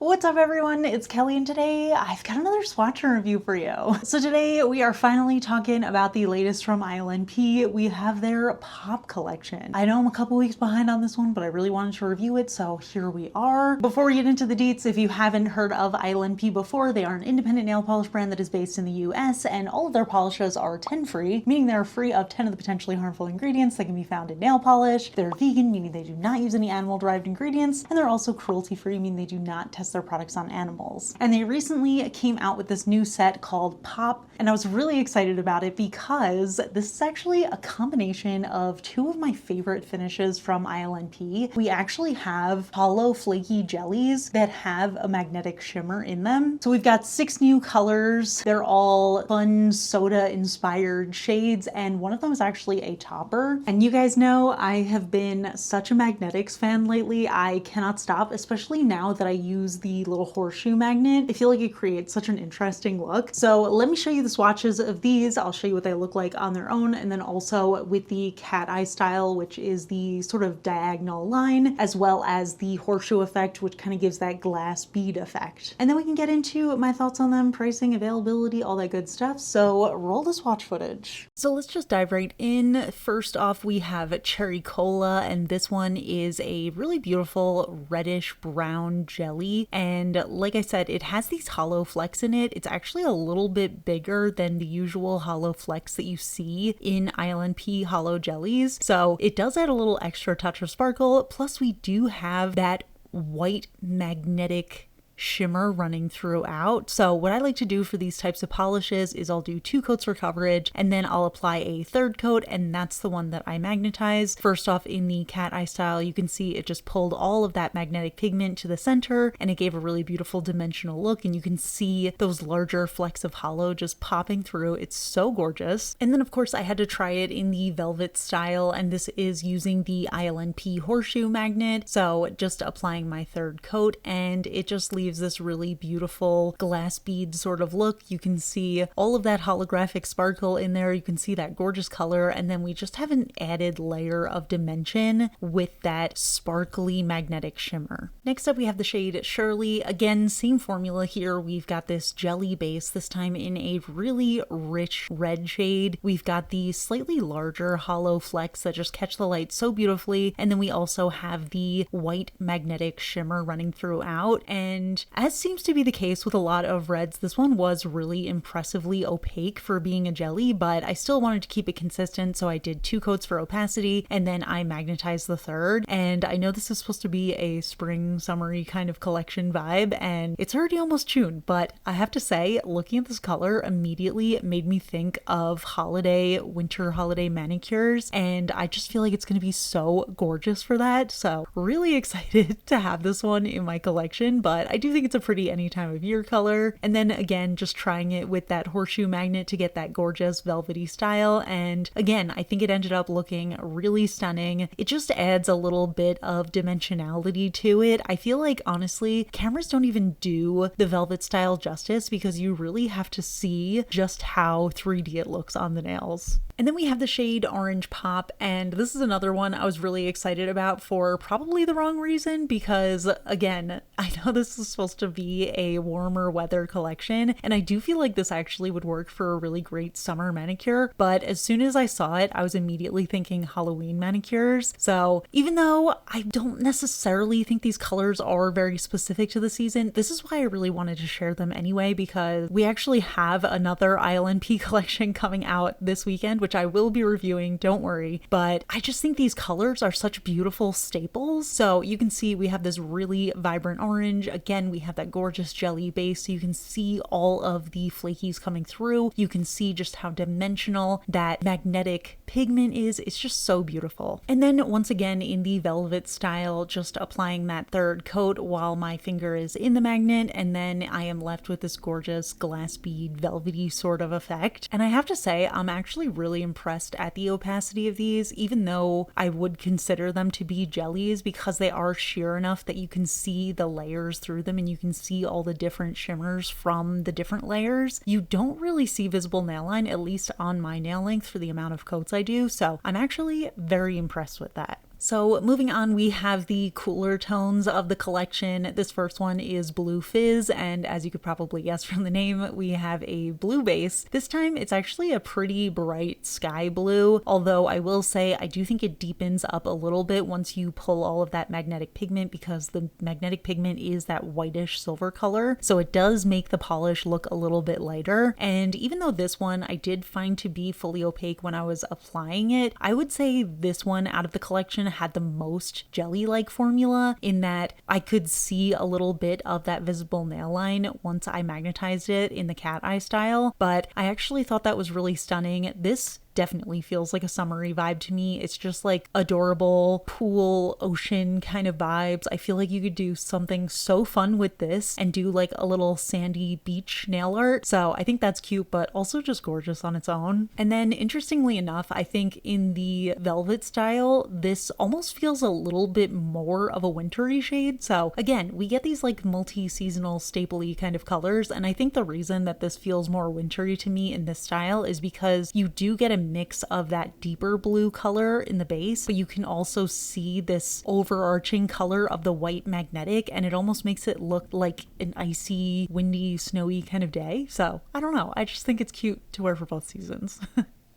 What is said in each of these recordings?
What's up everyone, it's Kelly and today I've got another swatch review for you. So today we are finally talking about the latest from ILNP. We have their Pop collection. I know I'm a couple weeks behind on this one, but I really wanted to review it, so here we are. Before we get into the deets, if you haven't heard of ILNP before, they are an independent nail polish brand that is based in the US, and all of their polishes are 10 free, meaning they're free of 10 of the potentially harmful ingredients that can be found in nail polish. They're vegan, meaning they do not use any animal-derived ingredients, and they're also cruelty-free, meaning they do not test their products on animals. And they recently came out with this new set called Pop, and I was really excited about it because this is actually a combination of two of my favorite finishes from ILNP. We actually have hollow flaky jellies that have a magnetic shimmer in them. So we've got 6 new colors. They're all fun soda inspired shades, and one of them is actually a topper. And you guys know I have been such a magnetics fan lately. I cannot stop, especially now that I use the little horseshoe magnet. I feel like it creates such an interesting look. So let me show you the swatches of these. I'll show you what they look like on their own, and then also with the cat eye style, which is the sort of diagonal line, as well as the horseshoe effect, which kind of gives that glass bead effect. And then we can get into my thoughts on them, pricing, availability, all that good stuff. So roll the swatch footage. So let's just dive right in. First off, we have Cherry Cola, and this one is a really beautiful reddish brown jelly. And like I said, it has these hollow flecks in it. It's actually a little bit bigger than the usual hollow flecks that you see in ILNP Holo Jellies. So it does add a little extra touch of sparkle. Plus we do have that white magnetic shimmer running throughout. So what I like to do for these types of polishes is I'll do 2 coats for coverage, and then I'll apply a 3rd coat, and that's the one that I magnetize. First off, in the cat eye style, you can see it just pulled all of that magnetic pigment to the center, and it gave a really beautiful dimensional look, and you can see those larger flecks of hollow just popping through. It's so gorgeous. And then of course I had to try it in the velvet style, and this is using the ILNP horseshoe magnet. So just applying my 3rd coat, and it just leaves this really beautiful glass bead sort of look. You can see all of that holographic sparkle in there. You can see that gorgeous color, and then we just have an added layer of dimension with that sparkly magnetic shimmer. Next up we have the shade Shirley. Again, same formula here. We've got this jelly base, this time in a really rich red shade. We've got the slightly larger hollow flecks that just catch the light so beautifully, and then we also have the white magnetic shimmer running throughout. And as seems to be the case with a lot of reds, this one was really impressively opaque for being a jelly, but I still wanted to keep it consistent, so I did 2 coats for opacity, and then I magnetized the 3rd. And I know this is supposed to be a spring summery kind of collection vibe, and it's already almost June, but I have to say, looking at this color immediately made me think of winter holiday manicures, and I just feel like it's going to be so gorgeous for that. So really excited to have this one in my collection, but I do think it's a pretty any time of year color. And then again, just trying it with that horseshoe magnet to get that gorgeous velvety style. And again, I think it ended up looking really stunning. It just adds a little bit of dimensionality to it. I feel like honestly, cameras don't even do the velvet style justice because you really have to see just how 3D it looks on the nails. And then we have the shade Orange Pop, and this is another one I was really excited about for probably the wrong reason because, again, I know this is supposed to be a warmer weather collection, and I do feel like this actually would work for a really great summer manicure, but as soon as I saw it, I was immediately thinking Halloween manicures. So even though I don't necessarily think these colors are very specific to the season, this is why I really wanted to share them anyway, because we actually have another ILNP collection coming out this weekend, which I will be reviewing, don't worry, but I just think these colors are such beautiful staples. So you can see we have this really vibrant orange. Again, we have that gorgeous jelly base, so you can see all of the flakies coming through. You can see just how dimensional that magnetic pigment is. It's just so beautiful. And then once again in the velvet style, just applying that 3rd coat while my finger is in the magnet, and then I am left with this gorgeous glass bead velvety sort of effect. And I have to say, I'm actually really impressed at the opacity of these, even though I would consider them to be jellies because they are sheer enough that you can see the layers through them and you can see all the different shimmers from the different layers. You don't really see visible nail line, at least on my nail length for the amount of coats I do, so I'm actually very impressed with that. So moving on, we have the cooler tones of the collection. This first one is Blue Fizz, and as you could probably guess from the name, we have a blue base. This time it's actually a pretty bright sky blue, although I will say I do think it deepens up a little bit once you pull all of that magnetic pigment, because the magnetic pigment is that whitish silver color, so it does make the polish look a little bit lighter. And even though this one I did find to be fully opaque when I was applying it, I would say this one out of the collection had the most jelly-like formula, in that I could see a little bit of that visible nail line once I magnetized it in the cat eye style, but I actually thought that was really stunning. This definitely feels like a summery vibe to me. It's just like adorable pool, ocean kind of vibes. I feel like you could do something so fun with this and do like a little sandy beach nail art. So I think that's cute, but also just gorgeous on its own. And then interestingly enough, I think in the velvet style, this almost feels a little bit more of a wintry shade. So again, we get these like multi-seasonal staple-y kind of colors. And I think the reason that this feels more wintry to me in this style is because you do get a mix of that deeper blue color in the base, but you can also see this overarching color of the white magnetic, and it almost makes it look like an icy, windy, snowy kind of day. So I don't know, I just think it's cute to wear for both seasons.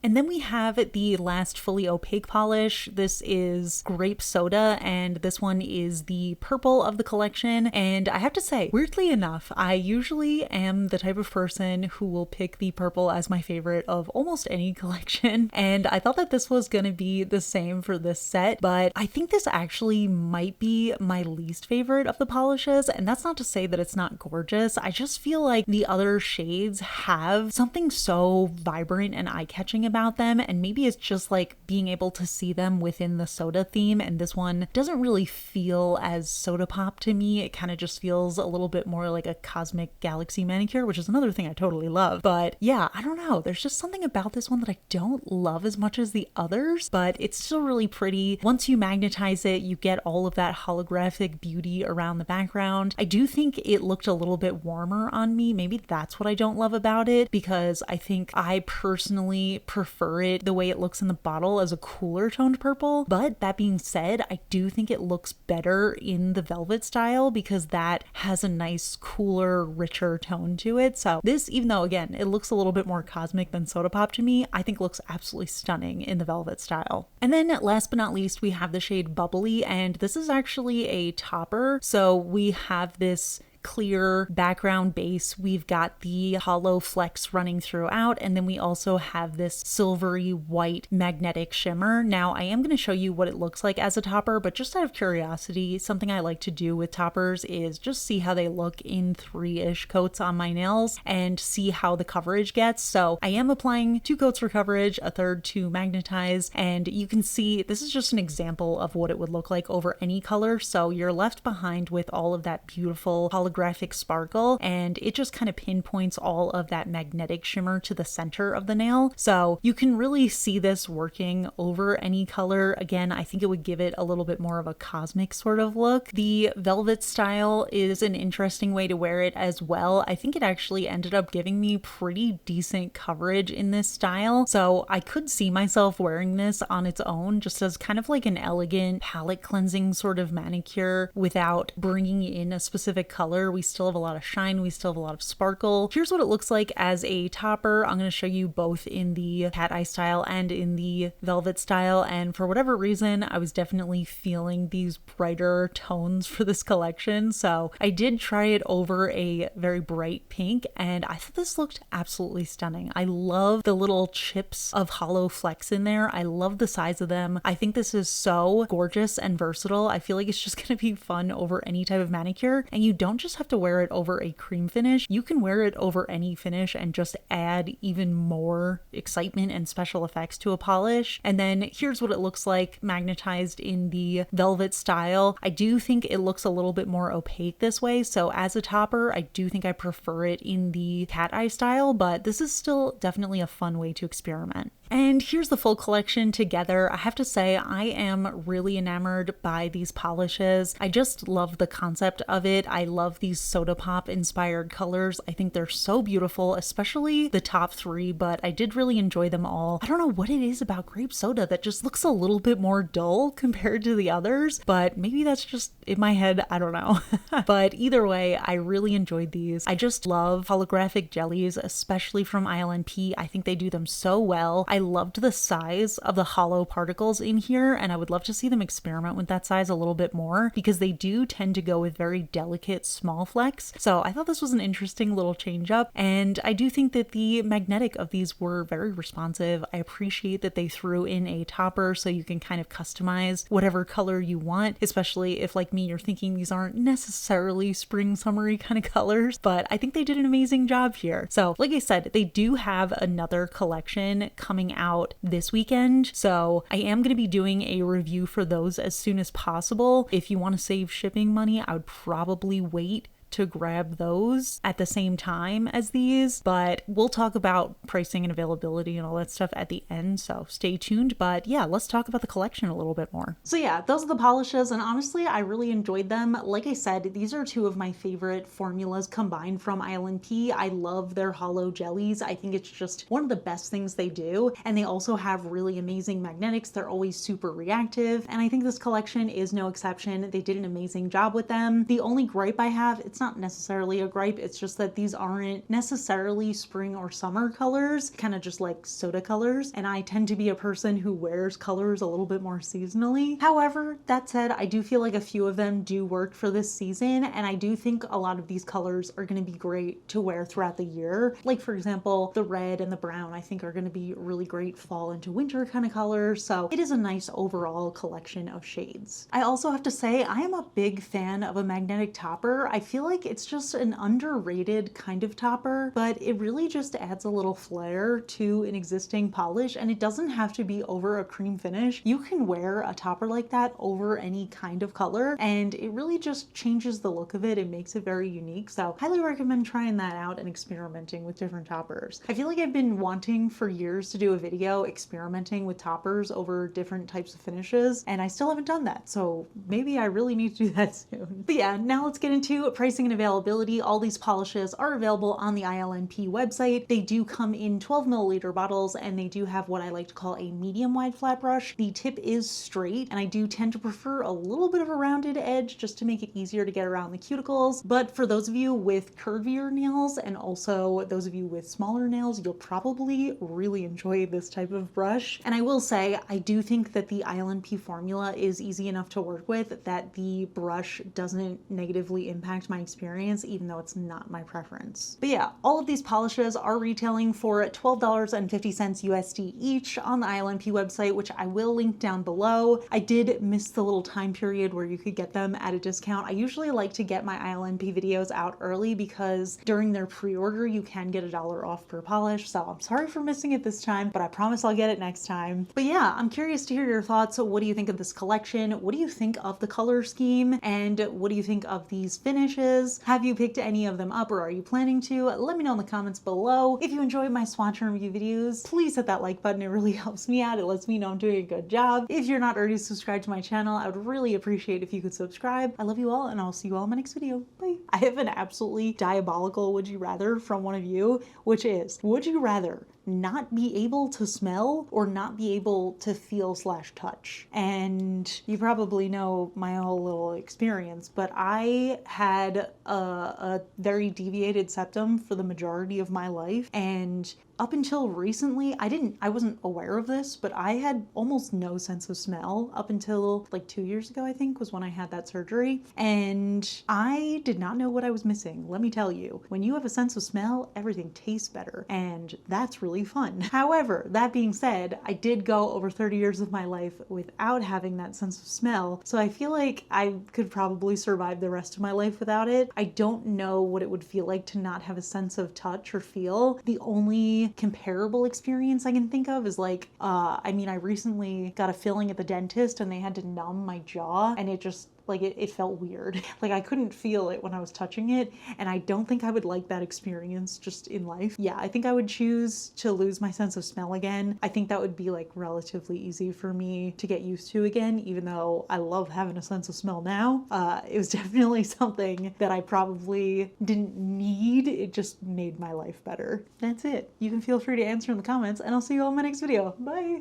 And then we have the last fully opaque polish. This is Grape Soda, and this one is the purple of the collection. And I have to say, weirdly enough, I usually am the type of person who will pick the purple as my favorite of almost any collection. And I thought that this was gonna be the same for this set, but I think this actually might be my least favorite of the polishes. And that's not to say that it's not gorgeous. I just feel like the other shades have something so vibrant and eye-catching about them, and maybe it's just like being able to see them within the soda theme, and this one doesn't really feel as soda pop to me. It kind of just feels a little bit more like a cosmic galaxy manicure, which is another thing I totally love. But yeah, I don't know, there's just something about this one that I don't love as much as the others, but it's still really pretty. Once you magnetize it, you get all of that holographic beauty around the background. I do think it looked a little bit warmer on me. Maybe that's what I don't love about it, because I think I personally prefer it the way it looks in the bottle as a cooler toned purple. But that being said, I do think it looks better in the velvet style, because that has a nice cooler, richer tone to it. So this, even though again it looks a little bit more cosmic than soda pop to me, I think looks absolutely stunning in the velvet style. And then last but not least, we have the shade Bubbly, and this is actually a topper. So we have this clear background base, we've got the hollow flecks running throughout, and then we also have this silvery white magnetic shimmer. Now I am going to show you what it looks like as a topper, but just out of curiosity, something I like to do with toppers is just see how they look in 3-ish coats on my nails and see how the coverage gets. So I am applying 2 coats for coverage, a third to magnetize, and you can see this is just an example of what it would look like over any color. So you're left behind with all of that beautiful holographic sparkle, and it just kind of pinpoints all of that magnetic shimmer to the center of the nail. So you can really see this working over any color. Again, I think it would give it a little bit more of a cosmic sort of look. The velvet style is an interesting way to wear it as well. I think it actually ended up giving me pretty decent coverage in this style. So I could see myself wearing this on its own just as kind of like an elegant palette cleansing sort of manicure without bringing in a specific color. We still have a lot of shine, we still have a lot of sparkle. Here's what it looks like as a topper. I'm going to show you both in the cat eye style and in the velvet style, and for whatever reason I was definitely feeling these brighter tones for this collection, so I did try it over a very bright pink, and I thought this looked absolutely stunning. I love the little chips of hollow flecks in there. I love the size of them. I think this is so gorgeous and versatile. I feel like it's just going to be fun over any type of manicure, and you don't just have to wear it over a cream finish. You can wear it over any finish and just add even more excitement and special effects to a polish. And then here's what it looks like magnetized in the velvet style. I do think it looks a little bit more opaque this way, so as a topper I do think I prefer it in the cat eye style, but this is still definitely a fun way to experiment. And here's the full collection together. I have to say, I am really enamored by these polishes. I just love the concept of it. I love these soda pop inspired colors. I think they're so beautiful, especially the top three, but I did really enjoy them all. I don't know what it is about grape soda that just looks a little bit more dull compared to the others, but maybe that's just in my head. I don't know. But either way, I really enjoyed these. I just love holographic jellies, especially from ILNP. I think they do them so well. I loved the size of the hollow particles in here, and I would love to see them experiment with that size a little bit more because they do tend to go with very delicate small flecks. So I thought this was an interesting little change up, and I do think that the magnetic of these were very responsive. I appreciate that they threw in a topper so you can kind of customize whatever color you want, especially if, like me, you're thinking these aren't necessarily spring summery kind of colors, but I think they did an amazing job here. So like I said, they do have another collection coming out this weekend, so I am going to be doing a review for those as soon as possible. If you want to save shipping money, I would probably wait to grab those at the same time as these, but we'll talk about pricing and availability and all that stuff at the end, so stay tuned. But yeah, let's talk about the collection a little bit more. So yeah, those are the polishes, and honestly, I really enjoyed them. Like I said, these are two of my favorite formulas combined from ILNP. I love their Holo Jellies. I think it's just one of the best things they do, and they also have really amazing magnetics. They're always super reactive, and I think this collection is no exception. They did an amazing job with them. The only gripe I have, it's not necessarily a gripe, it's just that these aren't necessarily spring or summer colors, kind of just like soda colors, and I tend to be a person who wears colors a little bit more seasonally. However, that said, I do feel like a few of them do work for this season, and I do think a lot of these colors are going to be great to wear throughout the year. Like for example, the red and the brown I think are going to be really great fall into winter kind of colors, so it is a nice overall collection of shades. I also have to say, I am a big fan of a magnetic topper. I feel like it's just an underrated kind of topper, but it really just adds a little flair to an existing polish, and it doesn't have to be over a cream finish. You can wear a topper like that over any kind of color, and it really just changes the look of it. It makes it very unique, so highly recommend trying that out and experimenting with different toppers. I feel like I've been wanting for years to do a video experimenting with toppers over different types of finishes, and I still haven't done that, so maybe I really need to do that soon. But yeah, now let's get into pricing and availability. All these polishes are available on the ILNP website. They do come in 12 milliliter bottles, and they do have what I like to call a medium wide flat brush. The tip is straight, and I do tend to prefer a little bit of a rounded edge just to make it easier to get around the cuticles. But for those of you with curvier nails, and also those of you with smaller nails, you'll probably really enjoy this type of brush. And I will say, I do think that the ILNP formula is easy enough to work with that the brush doesn't negatively impact my experience, even though it's not my preference. But yeah, all of these polishes are retailing for $12.50 USD each on the ILNP website, which I will link down below. I did miss the little time period where you could get them at a discount. I usually like to get my ILNP videos out early because during their pre-order you can get $1 off per polish, so I'm sorry for missing it this time, but I promise I'll get it next time. But yeah, I'm curious to hear your thoughts. What do you think of this collection? What do you think of the color scheme? And what do you think of these finishes? Have you picked any of them up, or are you planning to? Let me know in the comments below. If you enjoy my swatch and review videos, please hit that like button. It really helps me out. It lets me know I'm doing a good job. If you're not already subscribed to my channel, I would really appreciate if you could subscribe. I love you all, and I'll see you all in my next video. Bye. I have an absolutely diabolical would you rather from one of you, which is, would you rather not be able to smell or not be able to feel / touch? And you probably know my whole little experience, but I had a very deviated septum for the majority of my life, and up until recently, I wasn't aware of this, but I had almost no sense of smell up until like 2 years ago, I think, was when I had that surgery. And I did not know what I was missing. Let me tell you, when you have a sense of smell, everything tastes better, and that's really fun. However, that being said, I did go over 30 years of my life without having that sense of smell, so I feel like I could probably survive the rest of my life without it. I don't know what it would feel like to not have a sense of touch or feel. The only comparable experience I can think of is like, I recently got a filling at the dentist and they had to numb my jaw, and it just Like it felt weird. Like I couldn't feel it when I was touching it, and I don't think I would like that experience just in life. Yeah, I think I would choose to lose my sense of smell again. I think that would be like relatively easy for me to get used to again, even though I love having a sense of smell now. It was definitely something that I probably didn't need. It just made my life better. That's it. You can feel free to answer in the comments, and I'll see you all in my next video. Bye!